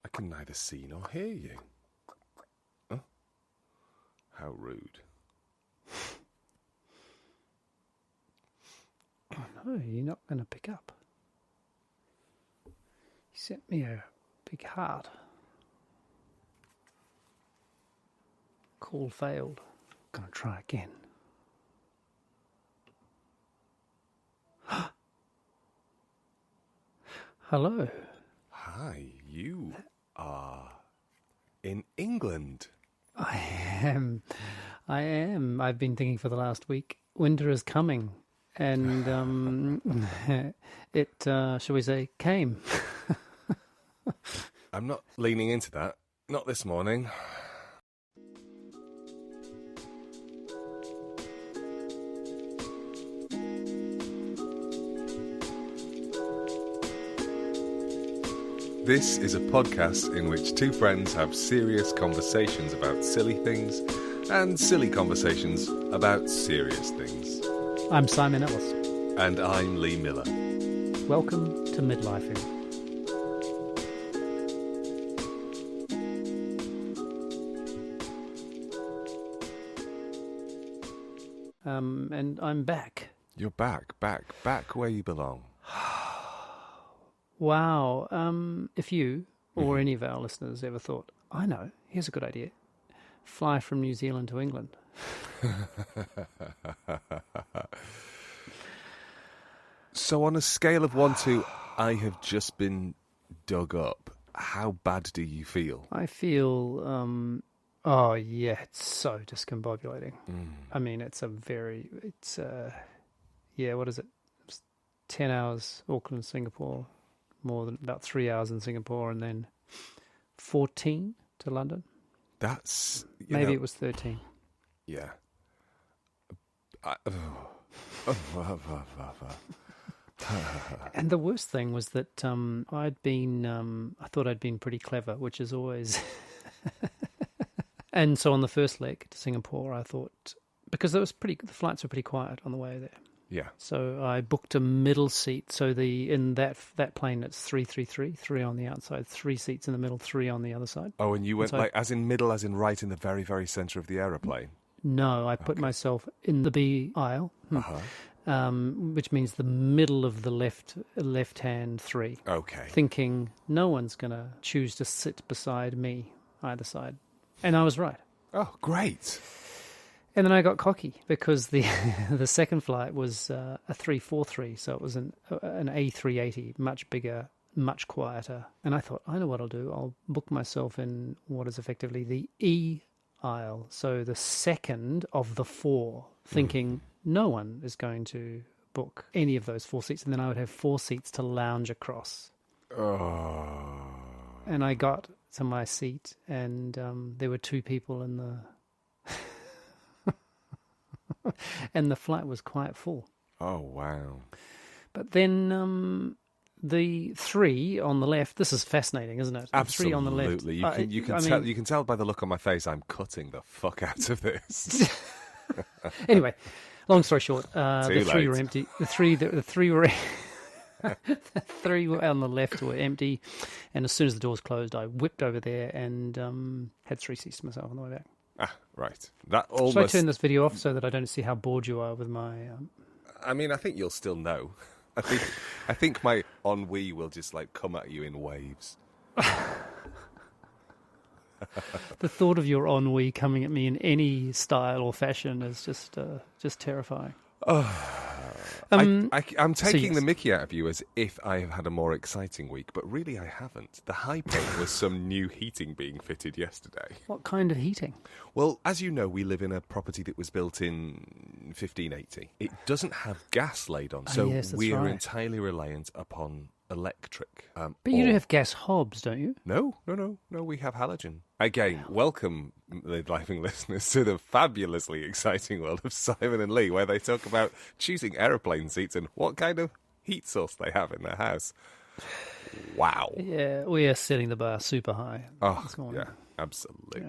I can neither see nor hear you. Oh, how rude. Oh no, you're not going to pick up. You sent me a big heart. Call failed. Gonna try again. Hello. Hi, you are in England. I am. I've been thinking for the last week, winter is coming. And it, shall we say, came. I'm not leaning into that. Not this morning. This is a podcast in which two friends have serious conversations about silly things and silly conversations about serious things. I'm Simon Ellis. And I'm Lee Miller. Welcome to Midlifing. And I'm back. You're back where you belong. Wow. If you or any of our listeners ever thought, I know, here's a good idea. Fly from New Zealand to England. So on a scale of 1 to I have just been dug up, how bad do you feel? I feel, oh yeah, it's so discombobulating. I mean, what is it? It's 10 hours, Auckland, Singapore, more than about 3 hours in Singapore, and then 14 to London. That's... Maybe it was 13. Yeah. And the worst thing was that I thought I'd been pretty clever, which is always... And so on the first leg to Singapore, I thought, because the flights were pretty quiet on the way there. Yeah. So I booked a middle seat. So in that plane, it's 333, 3 on the outside, 3 seats in the middle, 3 on the other side. Oh, and you went as in middle, as in right in the very, very centre of the aeroplane? No, I put myself in the B aisle, which means the middle of the left-hand 3. Okay. Thinking no one's going to choose to sit beside me either side. And I was right. Oh, great. And then I got cocky because the the second flight was a 343, so it was an A380, much bigger, much quieter. And I thought, I know what I'll do. I'll book myself in what is effectively the E aisle, so the second of the 4, thinking no one is going to book any of those 4 seats, and then I would have 4 seats to lounge across. Oh. And I got to my seat, and there were 2 people in the... and the flight was quite full. Oh, wow. But then the 3 on the left, this is fascinating, isn't it? Absolutely. The 3 on the left. You can tell by the look on my face I'm cutting the fuck out of this. Anyway, long story short, the 3 were empty. The 3 were... the 3 on the left were empty, and as soon as the doors closed, I whipped over there and had 3 seats to myself on the way back. Ah, right. That almost... Should I turn this video off so that I don't see how bored you are with my... I mean, I think you'll still know. I think my ennui will just come at you in waves. The thought of your ennui coming at me in any style or fashion is just terrifying. I'm taking the mickey out of you as if I have had a more exciting week, but really I haven't. The high point was some new heating being fitted yesterday. What kind of heating? Well, as you know, we live in a property that was built in 1580. It doesn't have gas laid on, so yes, we are right. entirely reliant upon electric. But you do have gas hobs, don't you? No, we have halogen. Again, welcome, the Living listeners, to the fabulously exciting world of Simon and Lee, where they talk about choosing aeroplane seats and what kind of heat source they have in their house. Wow. Yeah, we are setting the bar super high this morning. Yeah, absolutely.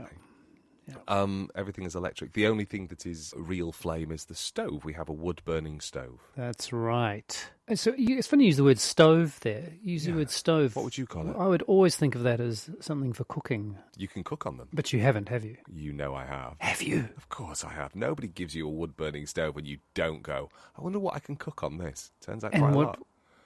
Everything is electric. The only thing that is real flame is the stove. We have a wood-burning stove. That's right. And so it's funny you use the word stove there. Use the word stove. What would you call it? I would always think of that as something for cooking. You can cook on them. But you haven't, have you? You know I have. Have you? Of course I have. Nobody gives you a wood-burning stove and you don't go, I wonder what I can cook on this. Turns out quite a lot.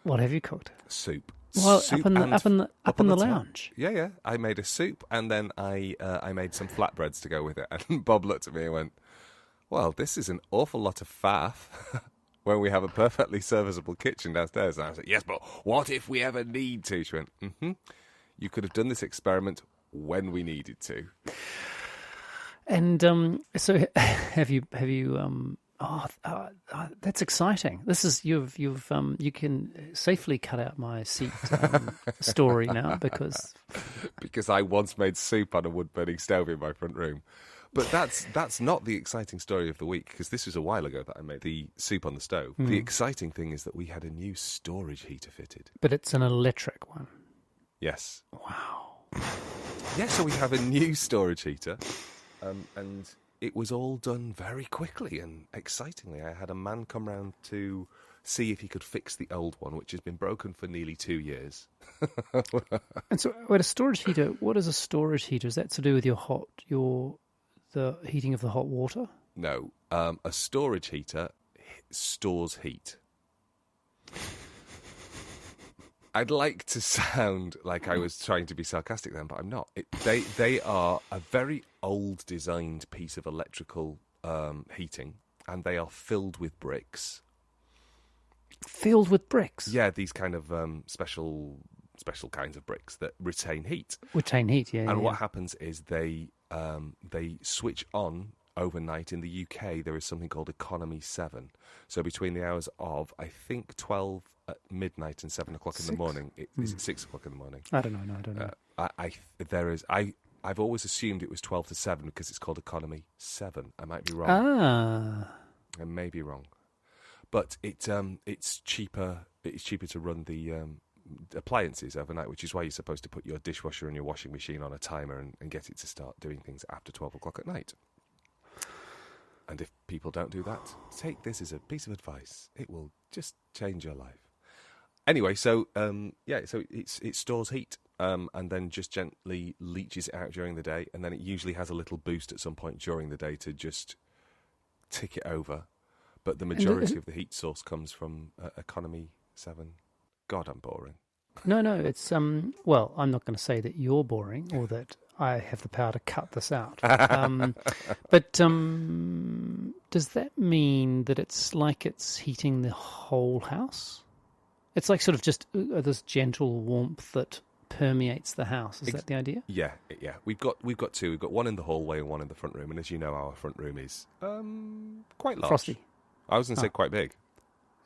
What have you cooked? Soup. Well, soup up in the lounge. Yeah. I made a soup and then I made some flatbreads to go with it. And Bob looked at me and went, well, this is an awful lot of faff when we have a perfectly serviceable kitchen downstairs. And I was like, yes, but what if we ever need to? She went, you could have done this experiment when we needed to. And so have you that's exciting. This is you can safely cut out my seat story now because I once made soup on a wood-burning stove in my front room. But that's not the exciting story of the week, because this was a while ago that I made the soup on the stove. The exciting thing is that we had a new storage heater fitted. But it's an electric one. Yes. Wow. Yeah, so we have a new storage heater, and it was all done very quickly and excitingly. I had a man come round to see if he could fix the old one, which has been broken for nearly 2 years. And so, wait, a storage heater. What is a storage heater? Is that to do with the heating of the hot water? No, a storage heater stores heat. I'd like to sound like I was trying to be sarcastic then, but I'm not. They are a very old designed piece of electrical heating, and they are filled with bricks. Filled with bricks? Yeah, these kind of special kinds of bricks that retain heat. Retain heat, yeah. And what happens is they switch on overnight. In the UK, there is something called Economy 7. So between the hours of, I think, 12 at midnight and 7 o'clock in the morning. Is it 6 o'clock in the morning? I don't know. No, I don't know. I've always assumed it was 12 to 7 because it's called Economy 7. I might be wrong. I may be wrong. But it's cheaper. It's cheaper to run the appliances overnight, which is why you're supposed to put your dishwasher and your washing machine on a timer and get it to start doing things after 12 o'clock at night. And if people don't do that, take this as a piece of advice. It will just change your life. Anyway, so it stores heat and then just gently leaches it out during the day, and then it usually has a little boost at some point during the day to just tick it over. But the majority of the heat source comes from Economy 7. God, I'm boring. No, it's well, I'm not going to say that you're boring or that I have the power to cut this out. But does that mean that it's like it's heating the whole house? It's like sort of just this gentle warmth that permeates the house. Is that the idea? Yeah. We've got two. We've got one in the hallway and one in the front room. And as you know, our front room is quite large. Frosty. I was going to say quite big.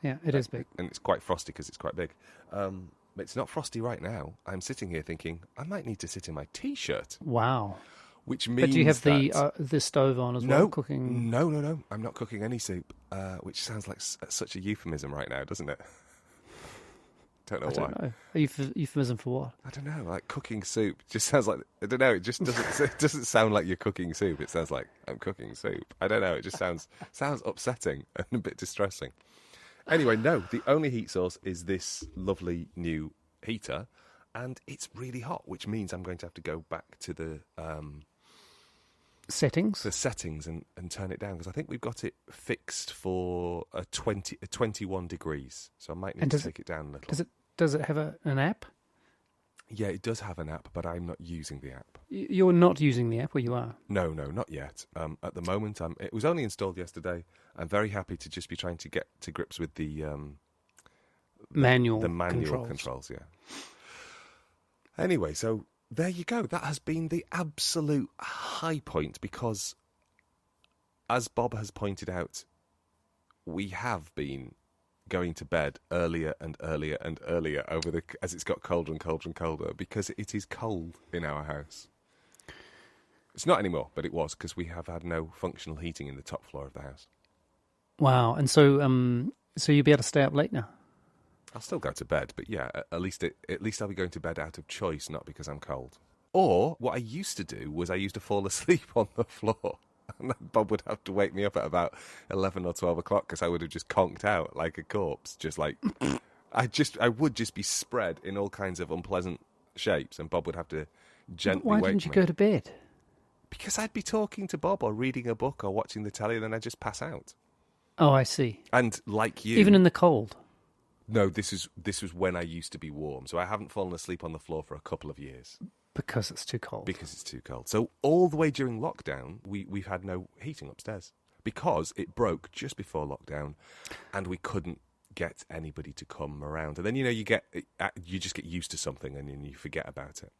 Yeah, it is big. And it's quite frosty because it's quite big. But it's not frosty right now. I'm sitting here thinking, I might need to sit in my T-shirt. Wow. Which means but do you have the stove on as well, cooking? No. I'm not cooking any soup, which sounds like such a euphemism right now, doesn't it? I don't know. A euphemism for what? I don't know. Like cooking soup just sounds like, I don't know. It just doesn't sound like you're cooking soup. It sounds like I'm cooking soup. I don't know. It just sounds upsetting and a bit distressing. Anyway, no, the only heat source is this lovely new heater, and it's really hot, which means I'm going to have to go back to the settings and turn it down, because I think we've got it fixed for 21 degrees, so I might need to take it down a little. Does it have an app? Yeah, it does have an app, but I'm not using the app. You're not using the app, or you are? No, not yet. At the moment, it was only installed yesterday. I'm very happy to just be trying to get to grips with the manual controls. Yeah. Anyway, so there you go. That has been the absolute high point, because, as Bob has pointed out, we have been going to bed earlier and earlier and earlier as it's got colder and colder and colder, because it is cold in our house. It's not anymore, but it was, because we have had no functional heating in the top floor of the house. Wow. And so you'll be able to stay up late now? I'll still go to bed, but yeah, at least I'll be going to bed out of choice, not because I'm cold. Or what I used to do was I used to fall asleep on the floor. And then Bob would have to wake me up at about 11 or 12 o'clock because I would have just conked out like a corpse. Just like, I would just be spread in all kinds of unpleasant shapes, and Bob would have to gently Why wake me. didn't you go to bed? Because I'd be talking to Bob or reading a book or watching the telly, and then I'd just pass out. Oh, I see. And like you... Even in the cold? No, this was when I used to be warm, so I haven't fallen asleep on the floor for a couple of years. Because it's too cold. Because it's too cold. So all the way during lockdown, we've had no heating upstairs. Because it broke just before lockdown, and we couldn't get anybody to come around. And then, you just get used to something, and then you forget about it.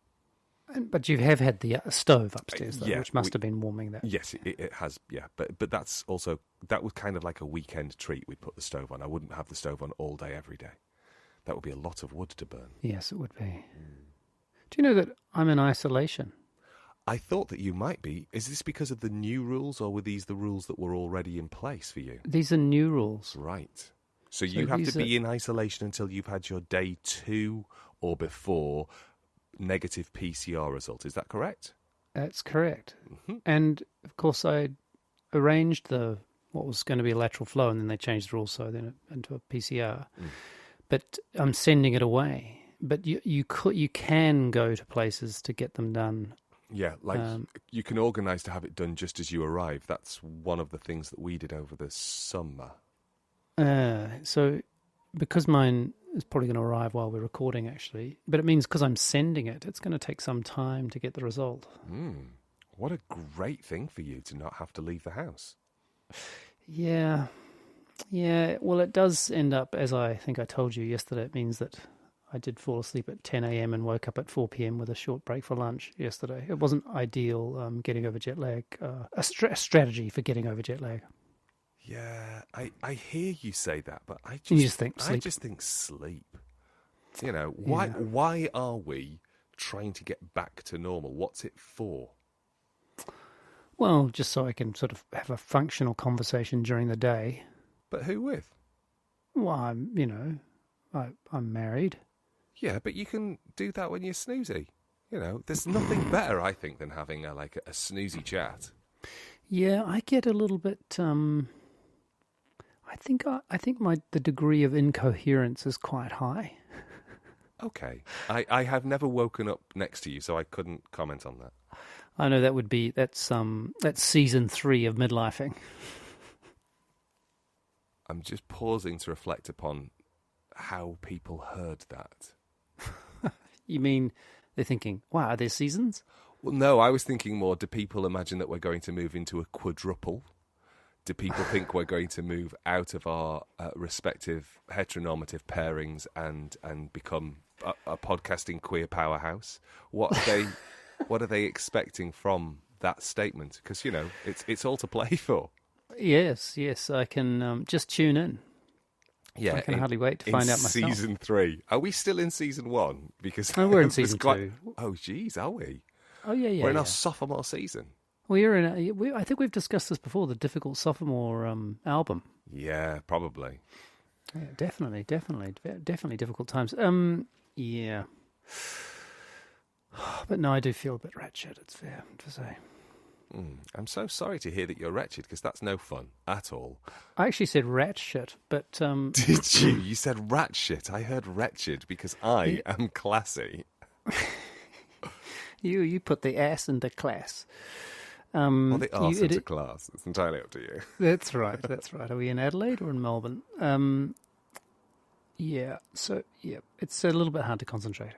But you have had the stove upstairs, though, Yeah, which must have been warming that. Yes, it has, yeah. But that's also, that was kind of like a weekend treat. We'd put the stove on. I wouldn't have the stove on all day, every day. That would be a lot of wood to burn. Yes, it would be. Do you know that I'm in isolation? I thought that you might be. Is this because of the new rules, or were these the rules that were already in place for you? These are new rules. Right. So you have to be in isolation until you've had your day 2 or before negative PCR result. Is that correct? That's correct. Mm-hmm. And, of course, I arranged what was going to be a lateral flow, and then they changed the rules into a PCR. But I'm sending it away. But you can go to places to get them done. Yeah, like you can organise to have it done just as you arrive. That's one of the things that we did over the summer. So because mine is probably going to arrive while we're recording, actually, but it means because I'm sending it, it's going to take some time to get the result. What a great thing for you to not have to leave the house. Yeah. Well, it does end up, as I think I told you yesterday, it means that I did fall asleep at 10 a.m. and woke up at 4 p.m. with a short break for lunch yesterday. It wasn't ideal getting over jet lag, a strategy for getting over jet lag. Yeah, I hear you say that, but I just think sleep. I just think sleep. Why are we trying to get back to normal? What's it for? Well, just so I can sort of have a functional conversation during the day. But who with? Well, I'm married. Yeah, but you can do that when you're snoozy. There's nothing better, I think, than having a snoozy chat. Yeah, I get a little bit. I think the degree of incoherence is quite high. Okay, I have never woken up next to you, so I couldn't comment on that. I know that's season 3 of midlifing. I'm just pausing to reflect upon how people heard that. You mean they're thinking, wow, are there seasons? Well, no, I was thinking more, do people imagine that we're going to move into a quadruple? Do people think we're going to move out of our respective heteronormative pairings and become a podcasting queer powerhouse? What are they expecting from that statement? Because, it's all to play for. Yes, I can just tune in. Yeah, I can hardly wait to find out myself. Season 3. Are we still in season 1? Because we're in season 2. Oh, geez, are we? Oh, yeah. We're in our sophomore season. I think we've discussed this before, the difficult sophomore album. Yeah, probably. Yeah, definitely difficult times. Yeah. But no, I do feel a bit wretched, it's fair to say. I'm so sorry to hear that you're wretched, because that's no fun at all. I actually said rat shit, but... Did you? You said rat shit. I heard wretched because I am classy. You put the ass into class. Or the arse into class. It's entirely up to you. That's right. Are we in Adelaide or in Melbourne? It's a little bit hard to concentrate.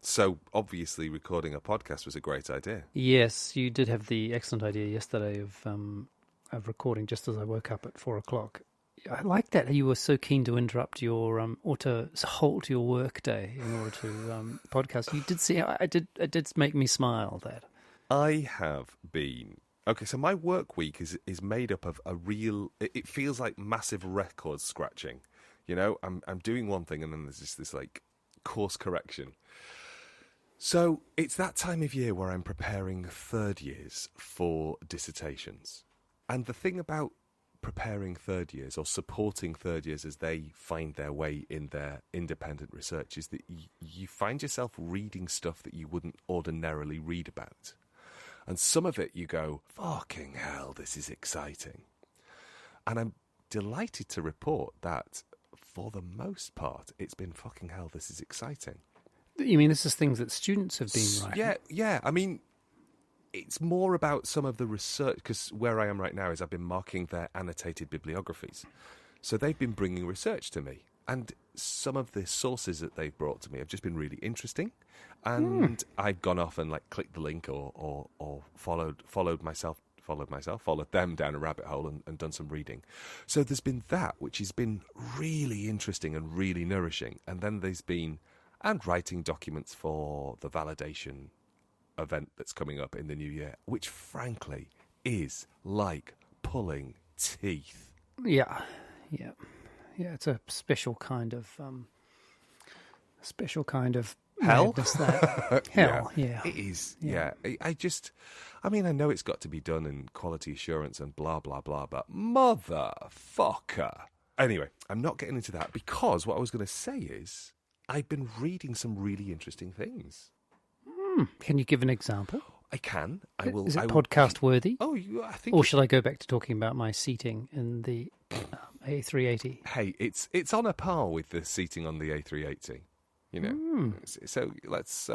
So, obviously, recording a podcast was a great idea. Yes, you did have the excellent idea yesterday of recording just as I woke up at 4 o'clock. I like that you were so keen to interrupt your or to halt your work day in order to podcast. You did see, it did make me smile. That I have been okay. So my work week is made up of a real. It feels like massive record scratching. I'm doing one thing and then there's just this like course correction. So it's that time of year where I'm preparing third years for dissertations. And the thing about preparing third years or supporting third years as they find their way in their independent research is that you find yourself reading stuff that you wouldn't ordinarily read about. And some of it you go, fucking hell, this is exciting. And I'm delighted to report that for the most part, it's been fucking hell, this is exciting. You mean this is things that students have been writing? Yeah. I mean, it's more about some of the research, because where I am right now is I've been marking their annotated bibliographies. So they've been bringing research to me. And some of the sources that they've brought to me have just been really interesting. And I've gone off and like clicked the link or followed them down a rabbit hole and done some reading. So there's been that, which has been really interesting and really nourishing. And then there's been, and writing documents for the validation event that's coming up in the new year, which frankly is like pulling teeth. Yeah. It's a special kind of hell. Hell, yeah. It is. Yeah. I mean, I know it's got to be done in quality assurance and blah blah blah, but motherfucker. Anyway, I'm not getting into that because what I was going to say is I've been reading some really interesting things. Can you give an example? I can. I will. Is it podcast worthy? Oh, I think. Or should I go back to talking about my seating in the A380? Hey, it's on a par with the seating on the A380. You know, so let's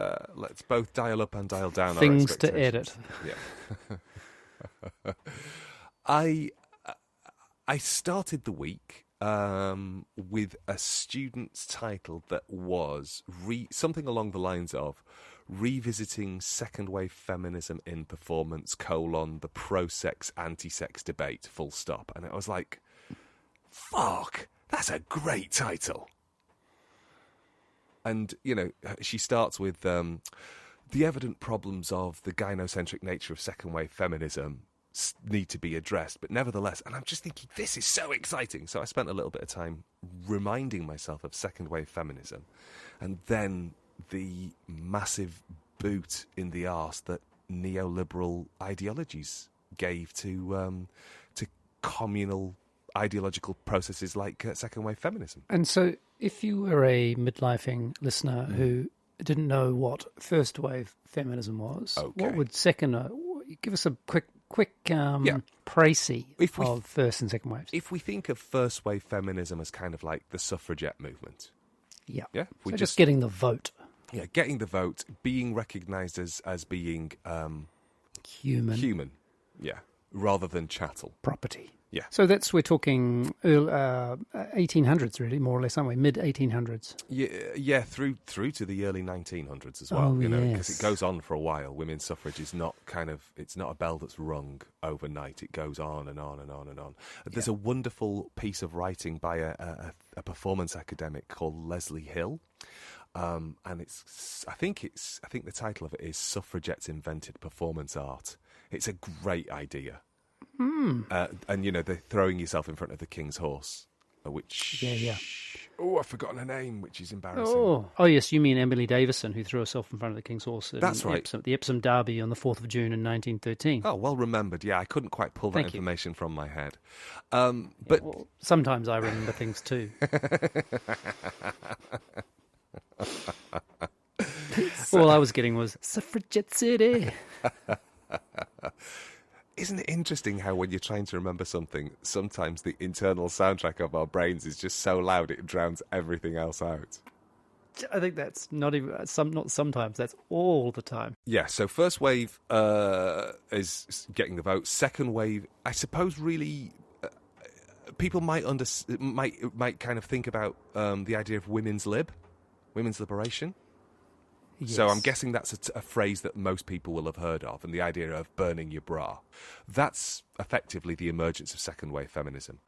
both dial up and dial down things our to edit. Yeah. I started the week with a student's title that was something along the lines of Revisiting Second Wave Feminism in Performance, the pro-sex, anti-sex debate, full stop. And I was like, fuck, that's a great title. And, you know, she starts with the evident problems of the gynocentric nature of second wave feminism need to be addressed, but nevertheless, and I'm just thinking, this is so exciting. So I spent a little bit of time reminding myself of second wave feminism, and then the massive boot in the arse that neoliberal ideologies gave to communal ideological processes like second wave feminism. And so if you were a midlifing listener who didn't know what first wave feminism was, what would give us a quick précis of first and second waves. If we think of first wave feminism as kind of like the suffragette movement. Yeah. We so just getting the vote. Yeah, getting the vote, being recognised as being human. Yeah, rather than chattel. Property. Yeah. So we're talking 1800s, really, more or less, aren't we? Mid 1800s. Yeah, through to the early 1900s as well. Because it goes on for a while. Women's suffrage is not it's not a bell that's rung overnight. It goes on and on and on and on. There's a wonderful piece of writing by a performance academic called Leslie Hill. And I think the title of it is Suffragettes Invented Performance Art. It's a great idea. And, you know, they're throwing yourself in front of the king's horse, which... Yeah. Oh, I've forgotten her name, which is embarrassing. Oh, yes, you mean Emily Davison, who threw herself in front of the king's horse. That's right. The Epsom Derby on the 4th of June in 1913. Oh, well remembered. Yeah, I couldn't quite pull that information from my head. But sometimes I remember things too. All I was getting was Suffragette City. Isn't it interesting how when you're trying to remember something, sometimes the internal soundtrack of our brains is just so loud it drowns everything else out? I think that's not sometimes, that's all the time. Yeah, so first wave is getting the vote. Second wave, I suppose really people might kind of think about the idea of women's liberation. Yes. So I'm guessing that's a phrase that most people will have heard of, and the idea of burning your bra. That's effectively the emergence of second wave feminism.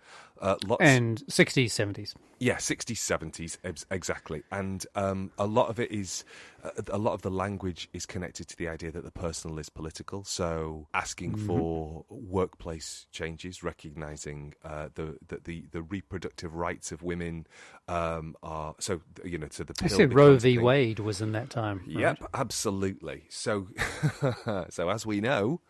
And 60s, 70s. Yeah, 60s, 70s, exactly. And a lot of the language is connected to the idea that the personal is political. So asking for workplace changes, recognising that the reproductive rights of women are so to the. I said Roe v. Wade was in that time. Yep, right? absolutely. So, so as we know,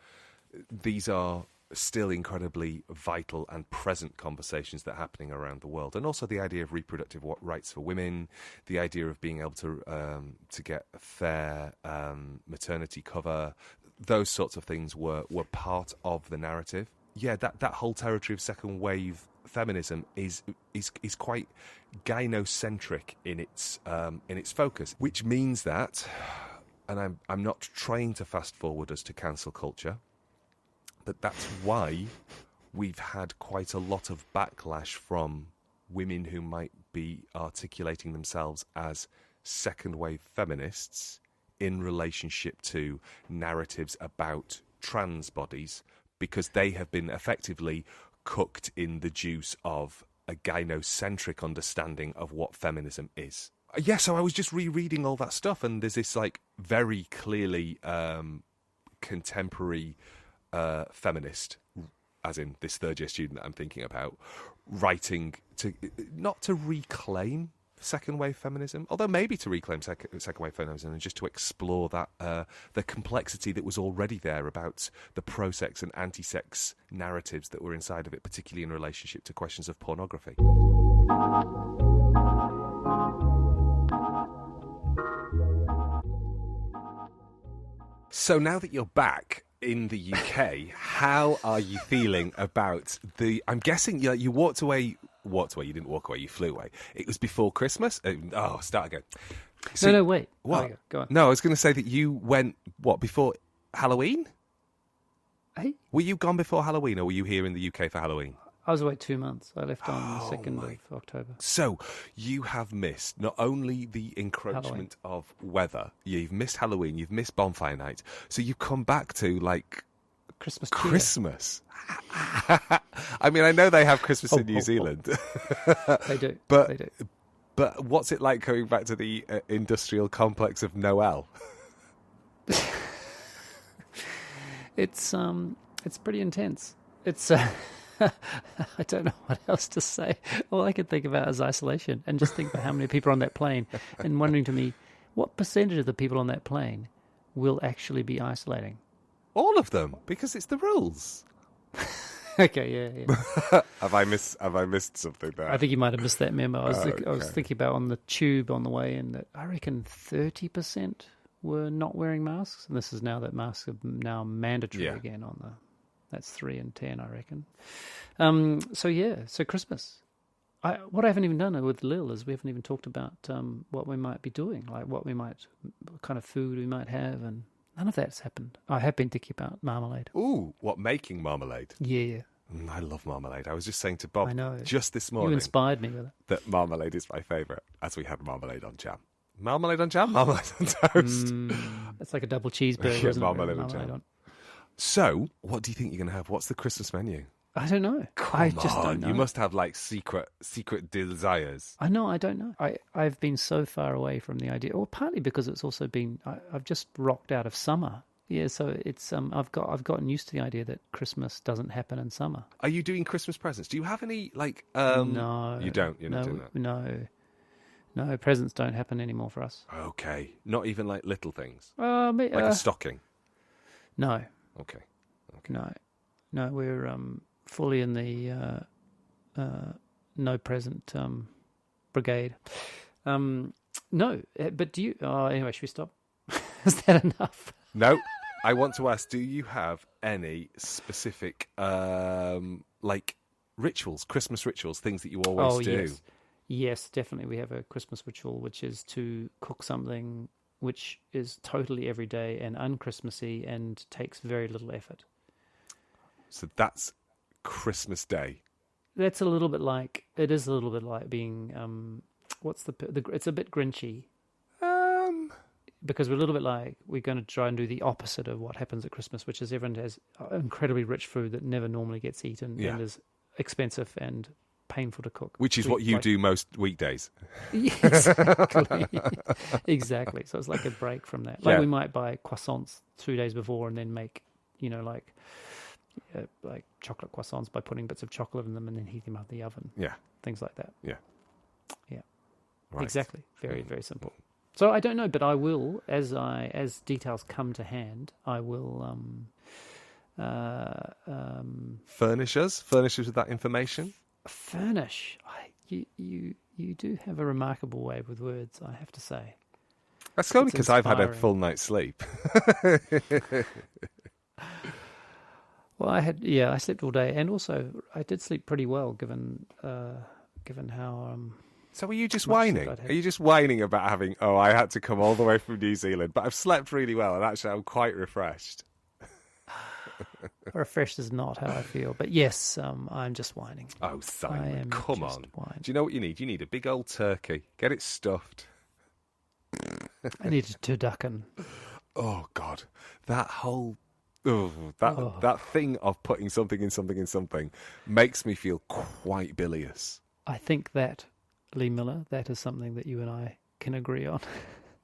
these are still incredibly vital and present conversations that are happening around the world. And also the idea of reproductive rights for women, the idea of being able to get fair maternity cover, those sorts of things were part of the narrative. Yeah, that whole territory of second wave feminism is quite gynocentric in its focus, which means that, and I'm not trying to fast forward us to cancel culture, but that's why we've had quite a lot of backlash from women who might be articulating themselves as second wave feminists in relationship to narratives about trans bodies, because they have been effectively cooked in the juice of a gynocentric understanding of what feminism is. Yeah, so I was just rereading all that stuff, and there's this like very clearly contemporary feminist, as in this third year student that I'm thinking about, writing to not to reclaim second wave feminism, although maybe to reclaim second wave feminism and just to explore that the complexity that was already there about the pro-sex and anti-sex narratives that were inside of it, particularly in relationship to questions of pornography. So now that you're back in the UK, how are you feeling about I'm guessing you walked away, you didn't walk away, you flew away. It was before Christmas? Start again. So, no, wait. What? Oh, go on. No, I was going to say that you went, before Halloween? Hey? Were you gone before Halloween, or were you here in the UK for Halloween? I was away 2 months. I left on the 2nd of October. So you have missed not only the encroachment of weather, you've missed Halloween, you've missed Bonfire Night, so you've come back to, like, Christmas. I mean, I know they have Christmas in New Zealand. They do. They do. But what's it like going back to the industrial complex of Noel? It's pretty intense. It's I don't know what else to say. All I could think about is isolation, and just think about how many people are on that plane, and wondering to me, what percentage of the people on that plane will actually be isolating? All of them, because it's the rules. Okay, yeah. Have I missed something there? I think you might have missed that memo. I was thinking about on the tube on the way in that I reckon 30% were not wearing masks, and this is now that masks are now mandatory again on the. That's 3 and 10, I reckon. So Christmas. What I haven't even done with Lil is we haven't even talked about what we might be doing, like what kind of food we might have, and none of that's happened. I have been thinking about marmalade. Ooh, making marmalade? Yeah. I love marmalade. I was just saying to Bob just this morning. You inspired me with it. That marmalade is my favourite, as we had marmalade on jam. Marmalade on jam? Marmalade on toast. It's like a double cheeseburger, isn't marmalade it? on jam. So, what do you think you're going to have? What's the Christmas menu? I don't know. I just don't know. You must have like secret desires. I know. I don't know. I've been so far away from the idea, or partly because it's also been I've just rocked out of summer. Yeah, so it's I've gotten used to the idea that Christmas doesn't happen in summer. Are you doing Christmas presents? Do you have any like? No, you don't. You're not doing that. No, presents don't happen anymore for us. Okay, not even like little things. Like a stocking. No. Okay. No, we're fully in the no present brigade. No, but do you? Anyway, should we stop? Is that enough? No. I want to ask: do you have any specific like rituals, Christmas rituals, things that you always do? Yes, definitely. We have a Christmas ritual, which is to cook something which is totally everyday and un-Christmassy and takes very little effort. So that's Christmas Day. That's a little bit like, it is a little bit like being, it's a bit Grinchy. Because we're a little bit like, we're going to try and do the opposite of what happens at Christmas, which is everyone has incredibly rich food that never normally gets eaten and is expensive and painful to cook. Which is what you do most weekdays. Exactly. Exactly. So it's like a break from that. Like we might buy croissants 2 days before and then make, like chocolate croissants by putting bits of chocolate in them and then heat them up in the oven. Yeah. Things like that. Yeah. Yeah. Right. Exactly. Very, very simple. So I don't know, but I will, as details come to hand, I will Furnish us with that information. Furnish. You do have a remarkable way with words, I have to say. That's only It's because I've had a inspiring. full night's sleep. Well, I slept all day, and also I did sleep pretty well, given how. So are you just Much sleep whining? I'd had. Are you just whining about having, oh, I had to come all the way from New Zealand, but I've slept really well, and actually I'm quite refreshed. Refreshed is not how I feel, but yes, I'm just whining. Oh, I Simon, am come just on. whining. Do you know what you need? You need a big old turkey. Get it stuffed. I need a turducken. Oh, God. That whole... that thing of putting something in something makes me feel quite bilious. I think that, Lee Miller, that is something that you and I can agree on.